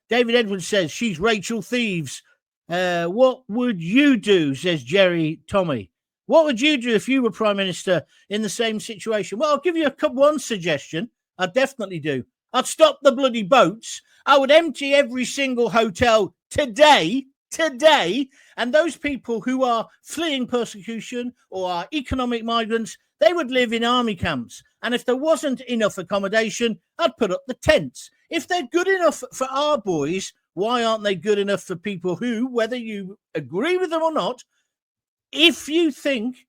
David Edwards says, she's Rachel Thieves. What would you do, says Jerry Tommy. What would you do if you were Prime Minister in the same situation? Well, I'll give you one suggestion. I'd definitely do. I'd stop the bloody boats. I would empty every single hotel today, and those people who are fleeing persecution or are economic migrants, they would live in army camps. And if there wasn't enough accommodation, I'd put up the tents. If they're good enough for our boys, why aren't they good enough for people who, whether you agree with them or not, if you think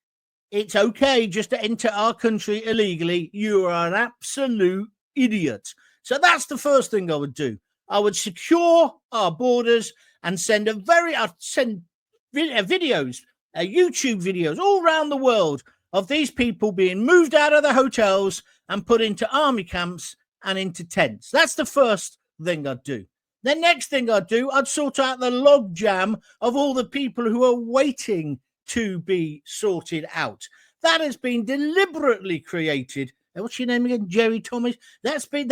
it's okay just to enter our country illegally, you are an absolute idiot. So that's the first thing I would do. I would secure our borders and I'd send videos, YouTube videos all around the world of these people being moved out of the hotels and put into army camps and into tents. That's the first thing I'd do. The next thing I'd do, I'd sort out the log jam of all the people who are waiting to be sorted out. That has been deliberately created. What's your name again? Jerry Thomas. That's been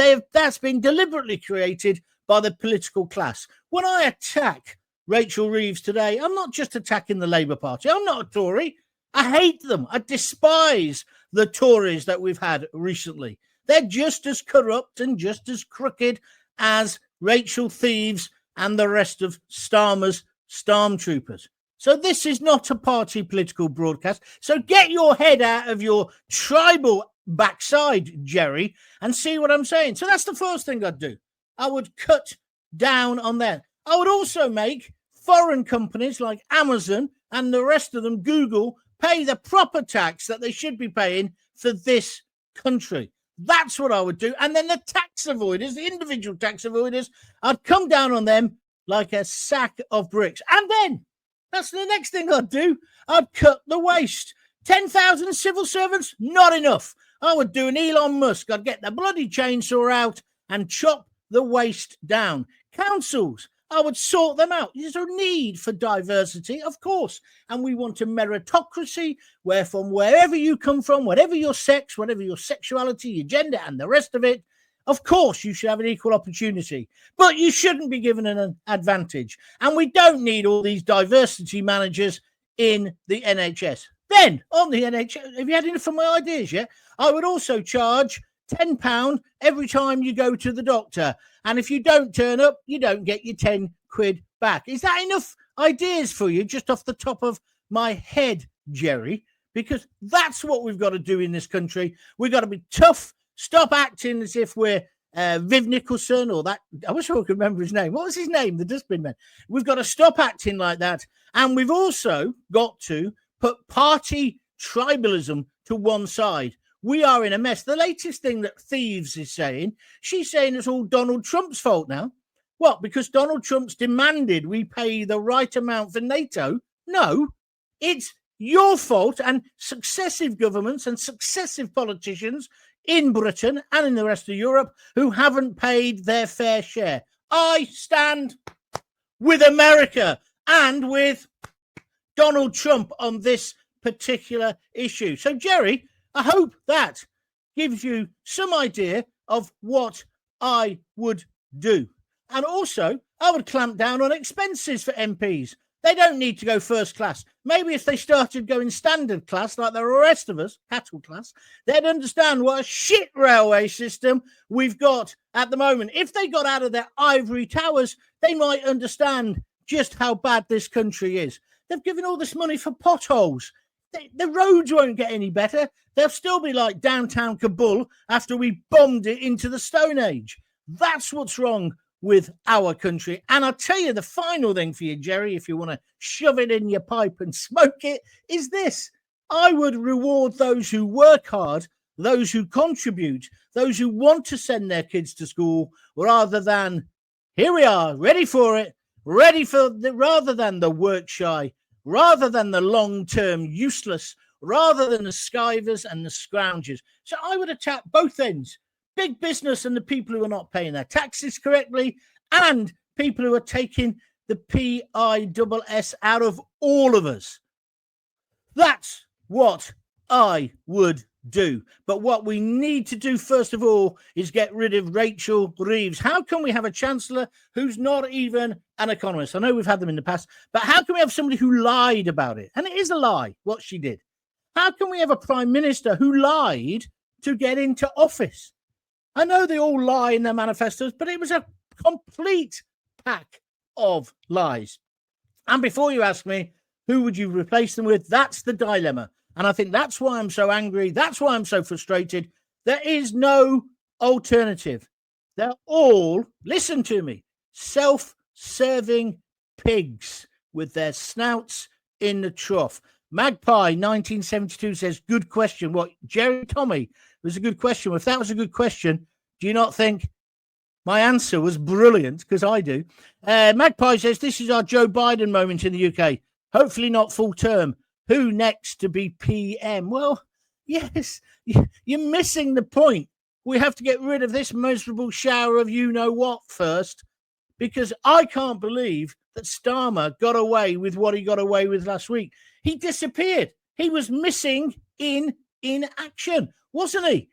deliberately created by the political class. When I attack Rachel Reeves today, I'm not just attacking the Labour Party. I'm not a Tory. I hate them. I despise the Tories that we've had recently. They're just as corrupt and just as crooked as Rachel Thieves and the rest of Starmer's stormtroopers. So this is not a party political broadcast. So get your head out of your tribal backside, Jerry, and see what I'm saying. So that's the first thing I'd do. I would cut down on that. I would also make foreign companies like Amazon and the rest of them, Google, pay the proper tax that they should be paying for this country. That's what I would do. And then the tax avoiders, the individual tax avoiders, I'd come down on them like a sack of bricks. And then, that's the next thing I'd do. I'd cut the waste. 10,000 civil servants, not enough. I would do an Elon Musk. I'd get the bloody chainsaw out and chop the waste down. Councils, I would sort them out. There's a need for diversity, of course. And we want a meritocracy where from wherever you come from, whatever your sex, whatever your sexuality, your gender, and the rest of it, of course, you should have an equal opportunity. But you shouldn't be given an advantage. And we don't need all these diversity managers in the NHS. Then, on the NHS, have you had enough of my ideas yet? I would also charge £10 every time you go to the doctor. And if you don't turn up, you don't get your 10 quid back. Is that enough ideas for you just off the top of my head, Jerry? Because that's what we've got to do in this country. We've got to be tough. Stop acting as if we're Viv Nicholson or that. I wish I could remember his name. What was his name? The dustbin man. We've got to stop acting like that. And we've also got to put party tribalism to one side. We are in a mess. The latest thing that Thieves is saying, she's saying it's all Donald Trump's fault now. What? Because Donald Trump's demanded we pay the right amount for NATO? No, it's your fault and successive governments and successive politicians in Britain and in the rest of Europe who haven't paid their fair share. I stand with America and with Donald Trump on this particular issue. So, Jerry, I hope that gives you some idea of what I would do. And also, I would clamp down on expenses for MPs. They don't need to go first class. Maybe if they started going standard class, like the rest of us, cattle class, they'd understand what a shit railway system we've got at the moment. If they got out of their ivory towers, they might understand just how bad this country is. They've given all this money for potholes. The roads won't get any better. They'll still be like downtown Kabul after we bombed it into the Stone Age. That's what's wrong with our country. And I'll tell you the final thing for you, Jerry, if you want to shove it in your pipe and smoke it, is this. I would reward those who work hard, those who contribute, those who want to send their kids to school, rather than, here we are, ready for it, rather than the work shy, rather than the long-term useless, rather than the skivers and the scroungers. So I would attack both ends. Big business and the people who are not paying their taxes correctly, and people who are taking the PISS out of all of us. That's what I would do. But what we need to do, first of all, is get rid of Rachel Reeves. How can we have a chancellor who's not even an economist? I know we've had them in the past, but how can we have somebody who lied about it? And it is a lie, what she did. How can we have a prime minister who lied to get into office? I know they all lie in their manifestos, but it was a complete pack of lies. And before you ask me, who would you replace them with? That's the dilemma. And I think that's why I'm so angry. That's why I'm so frustrated. There is no alternative. They're all, listen to me, self-serving pigs with their snouts in the trough. Magpie 1972 says, good question. What, Jerry Tommy was a good question. Well, if that was a good question, do you not think my answer was brilliant? Because I do. Magpie says, this is our Joe Biden moment in the UK. Hopefully not full term. Who next to be PM? Well, yes, you're missing the point. We have to get rid of this miserable shower of you-know-what first, because I can't believe that Starmer got away with what he got away with last week. He disappeared. He was missing in action, wasn't he?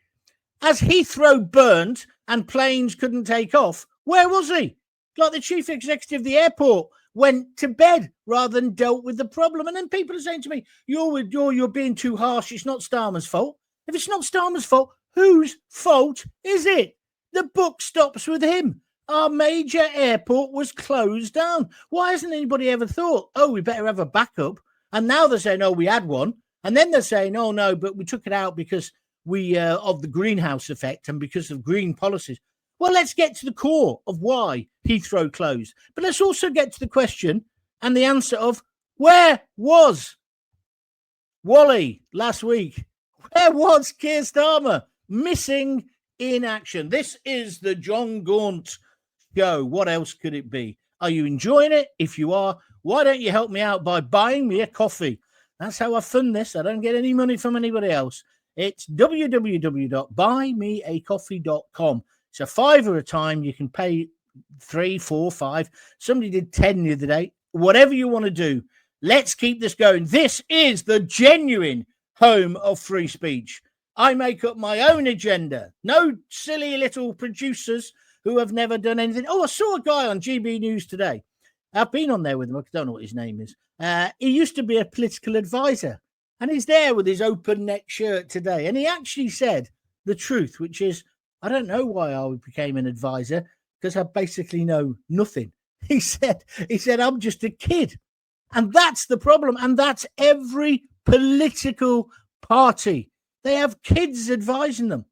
As Heathrow burned and planes couldn't take off, where was he? Like the chief executive of the airport went to bed rather than dealt with the problem. And then people are saying to me, you're being too harsh. It's not Starmer's fault. If it's not Starmer's fault, whose fault is it? The book stops with him. Our major airport was closed down. Why hasn't anybody ever thought, oh, we better have a backup? And now they're saying, oh, we had one. And then they're saying, oh, no, but we took it out because we of the greenhouse effect and because of green policies. Well, let's get to the core of why Heathrow closed. But let's also get to the question and the answer of where was Wally last week? Where was Keir Starmer? Missing in action. This is the Jon Gaunt show. What else could it be? Are you enjoying it? If you are, why don't you help me out by buying me a coffee? That's how I fund this. I don't get any money from anybody else. It's www.buymeacoffee.com. It's a $5 a time. You can pay 3, 4, 5. Somebody did 10 the other day. Whatever you want to do. Let's keep this going. This is the genuine home of free speech. I make up my own agenda. No silly little producers who have never done anything. Oh, I saw a guy on GB News today. I've been on there with him. I don't know what his name is. He used to be a political advisor. And he's there with his open neck shirt today. And he actually said the truth, which is, I don't know why I became an advisor, because I basically know nothing. He said, I'm just a kid. And that's the problem. And that's every political party. They have kids advising them.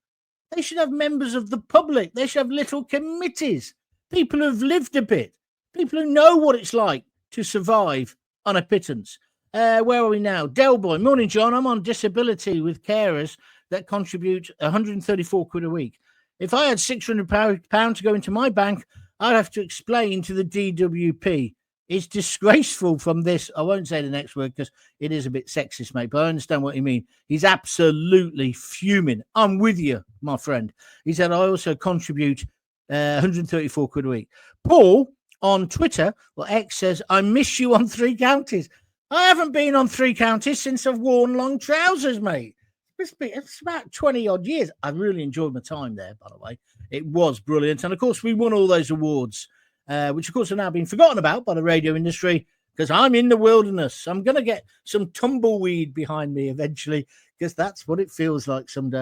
They should have members of the public. They should have little committees. People who've lived a bit. People who know what it's like to survive on a pittance. Where are we now? Delboy. Morning, John. I'm on disability with carers that contribute 134 quid a week. If I had £600 to go into my bank, I'd have to explain to the DWP. It's disgraceful from this. I won't say the next word because it is a bit sexist, mate, but I understand what you mean. He's absolutely fuming. I'm with you, my friend. He said, I also contribute 134 quid a week. Paul on Twitter, well, X says, I miss you on 3 counties. I haven't been on 3 counties since I've worn long trousers, mate. It's about 20 odd years. I really enjoyed my time there, by the way. It was brilliant. And of course, we won all those awards, which of course are now being forgotten about by the radio industry because I'm in the wilderness. I'm going to get some tumbleweed behind me eventually because that's what it feels like someday.